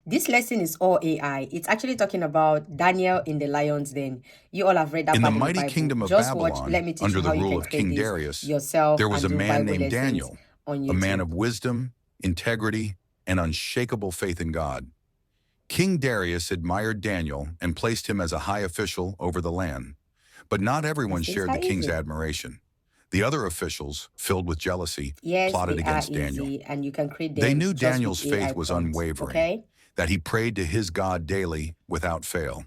This lesson is all AI. It's actually talking about Daniel in the lion's den. You all have read that In the part in the mighty Bible. kingdom of Just watch. Let Babylon, me teach under you the how you rule can of create King this Darius, yourself there was and a do man Bible named lessons Daniel, on a man YouTube. of wisdom, integrity, and unshakable faith in God. King Darius admired Daniel and placed him as a high official over the land. But not everyone These things shared are the king's easy. admiration. The other officials, filled with jealousy, Yes, plotted they are against Daniel. easy, and you can create They them knew just with Daniel's AI faith was prompts. unwavering, Okay, that he prayed to his God daily without fail.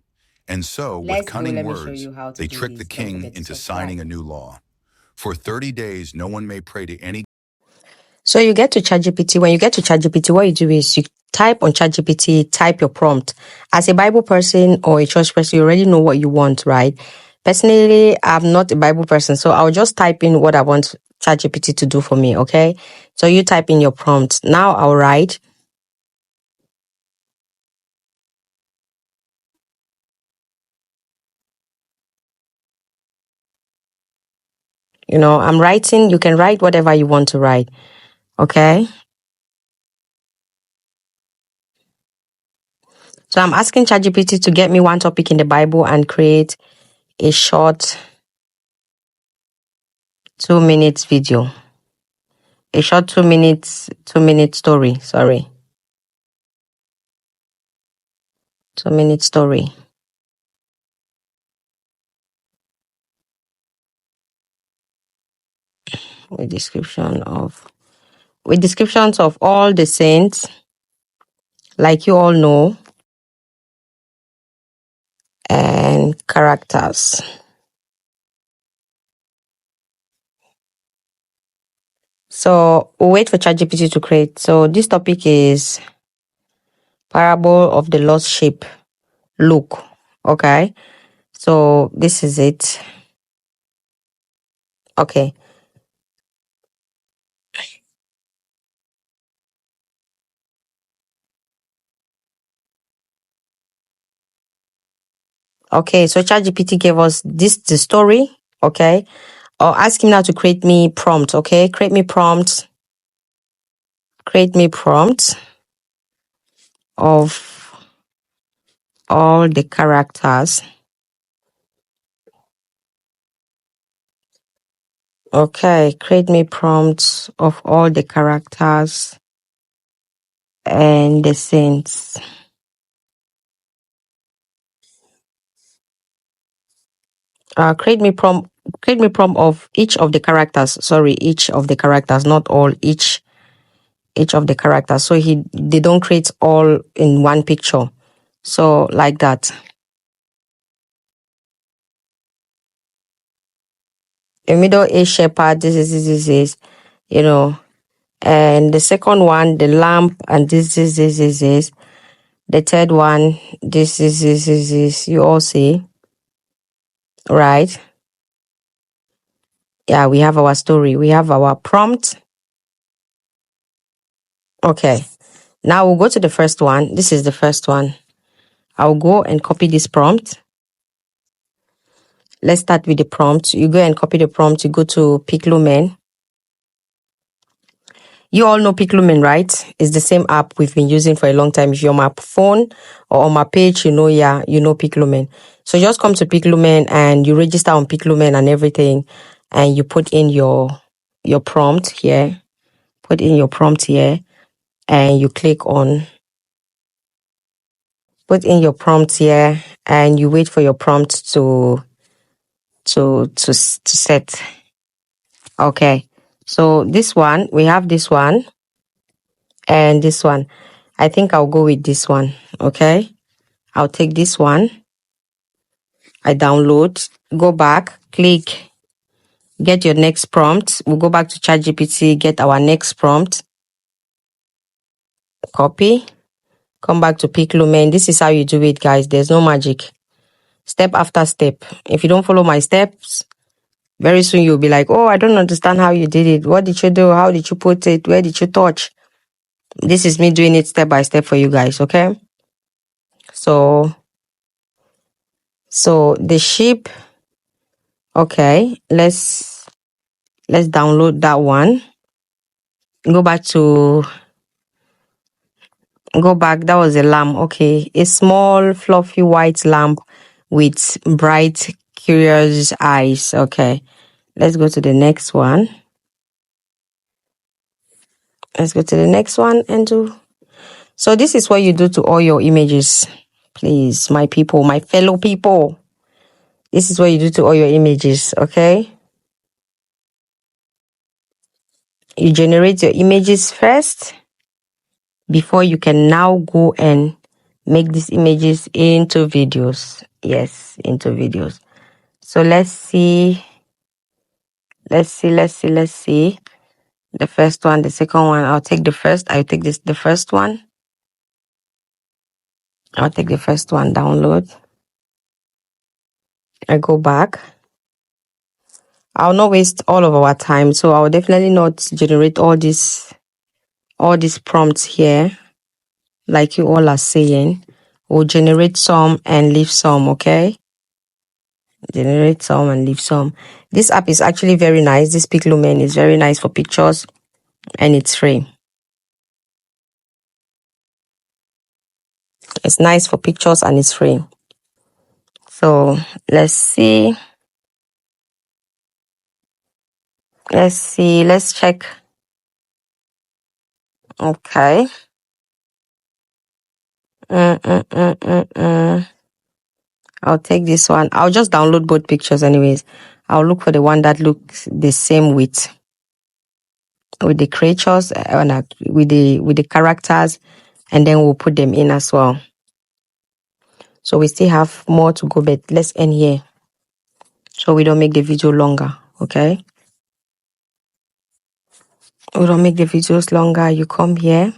And so, with let's go. cunning Let me show words, you how to they do tricked the this. Don't king forget to into subscribe. signing a new law. For 30 days, no one may pray to any. So you get to ChatGPT. When you get to ChatGPT, what you do is you type on ChatGPT, type your prompt. As a Bible person or a church person, you already know what you want, right? Personally, I'm not a Bible person, so I'll just type in what I want ChatGPT to do for me, okay? So you type in your prompt. Now I'll write, I'm writing, you can write whatever you want to write, okay? So I'm asking ChatGPT to get me one topic in the Bible and create a short 2 minutes video. A short 2 minute story, sorry. 2 minute story. With descriptions of all the saints, like you all know, and characters. So we'll wait for ChatGPT to create. So this topic is Parable of the Lost Sheep. Luke. Okay. So this is it. Okay. Okay. So ChatGPT gave us the story. Okay. Or ask him now to create me prompt. Okay. Create me prompt of all the characters. Okay, create me prompts of all the characters and the scenes. Create me prompt of each of the characters. Sorry, each of the characters, not all. Each of the characters. So they don't create all in one picture. So like that. A middle-aged shepherd. This is. And the second one, the lamp, and this. The third one, this is. You all see, right? Yeah, we have our story. We have our prompt. Okay. Now we'll go to the first one. This is the first one. I'll go and copy this prompt. Let's start with the prompt. You go and copy the prompt. You go to Piclumen. You all know Piclumen, right? It's the same app we've been using for a long time. If you're on my phone or on my page, you know Piclumen. So just come to Piclumen and you register on Piclumen and everything. And you put in your prompt here. Put in your prompt here. And you click on put in your prompt here and you wait for your prompt to set. Okay. So this one, we have this one and this one. I think I'll go with this one. Okay. I'll take this one. I download, go back, click, get your next prompt. We'll go back to ChatGPT, get our next prompt, copy, come back to Piclumen. This is how you do it, guys. There's no magic. Step after step. If you don't follow my steps, very soon you'll be like, oh, I don't understand how you did it. What did you do? How did you put it? Where did you touch? This is me doing it step by step for you guys, okay? So the sheep, okay, let's download that one. Go back to Go back. That was a lamb. Okay. A small, fluffy white lamb with bright, curious eyes. Okay. Let's go to the next one. Let's go to the next one and do. So this is what you do to all your images. Please, my people, my fellow people. This is what you do to all your images. Okay. You generate your images first before you can now go and make these images into videos. Yes, into videos. So let's see. Let's see. The first one, the second one. I'll take the first. I'll take the first one. I'll take the first one, download. I go back. I'll not waste all of our time. So I'll definitely not generate all these prompts here. Like you all are saying. We'll generate some and leave some, okay? Generate some and leave some. This app is actually very nice. This Piclumen is very nice for pictures and it's free. It's nice for pictures and it's free. So let's see. Let's check. Okay. I'll take this one. I'll just download both pictures anyways. I'll look for the one that looks the same with the creatures and with the characters, and then we'll put them in as well. So we still have more to go, but let's end here so we don't make the video longer. Okay, we don't make the videos longer. You come here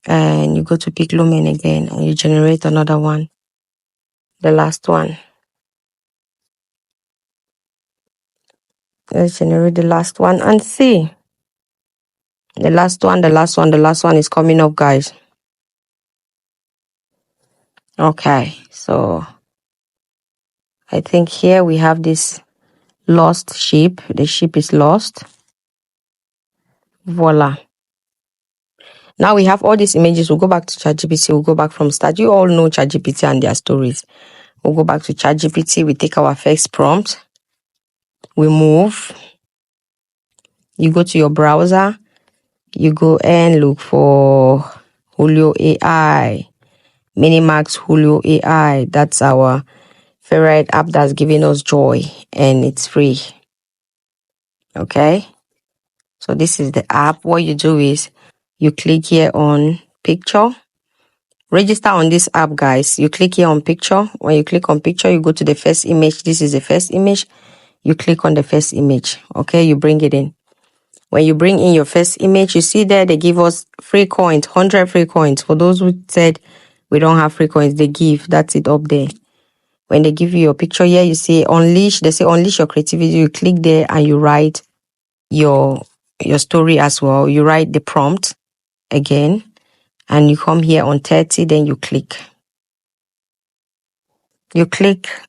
and you go to Piclumen again and you generate another one, the last one. Let's generate the last one and see. The last one is coming up, guys. Okay, so I think here we have this lost sheep. The sheep is lost. Voila. Now we have all these images. We'll go back to ChatGPT. We'll go back from start. You all know ChatGPT and their stories. We'll go back to ChatGPT. We take our first prompt. We move. You go to your browser. You go and look for Julio AI. Minimax Julio AI. That's our favorite app that's giving us joy and it's free. Okay. So this is the app. What you do is you click here on picture. Register on this app, guys. You click here on picture. When you click on picture, you go to the first image. This is the first image. You click on the first image. Okay, you bring it in. When you bring in your first image, you see there they give us free coins, 100 free coins. For those who said we don't have free coins, they give. That's it up there. When they give you your picture here, you see unleash. They say unleash your creativity. You click there and you write your story as well. You write the prompt again and you come here on 30, then you click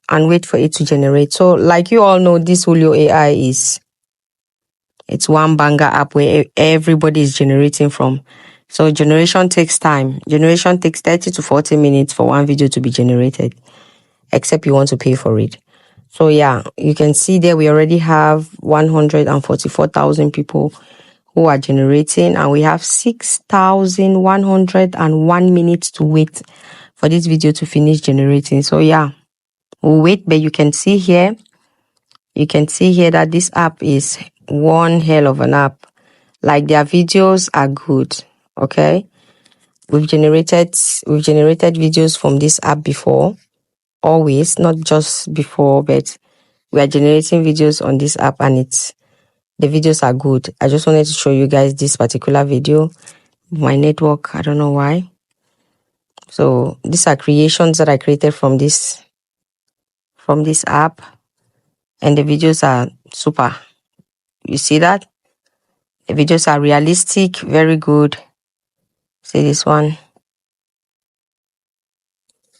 and wait for it to generate. So like you all know, this Julio AI it's one banger app where everybody is generating from. So generation takes time. Generation takes 30 to 40 minutes for one video to be generated, except you want to pay for it. So yeah, you can see there we already have 144,000 people who are generating, and we have 6,101 minutes to wait for this video to finish generating. So yeah, we'll wait, but you can see here that this app is one hell of an app. Like their videos are good. Okay, we've generated videos from this app before, always, not just before, but we are generating videos on this app and the videos are good. I just wanted to show you guys this particular video. My network, I don't know why. So these are creations that I created from this app, and the videos are super. You see that? The videos are realistic, very good. See this one?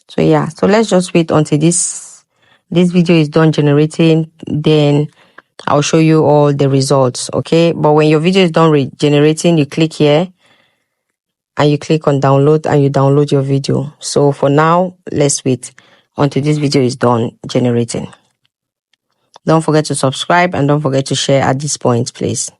So yeah, so let's just wait until this video is done generating, then I'll show you all the results, okay? But when your video is done generating, you click here and you click on download and you download your video. So for now, let's wait until this video is done generating. Don't forget to subscribe and don't forget to share at this point, please.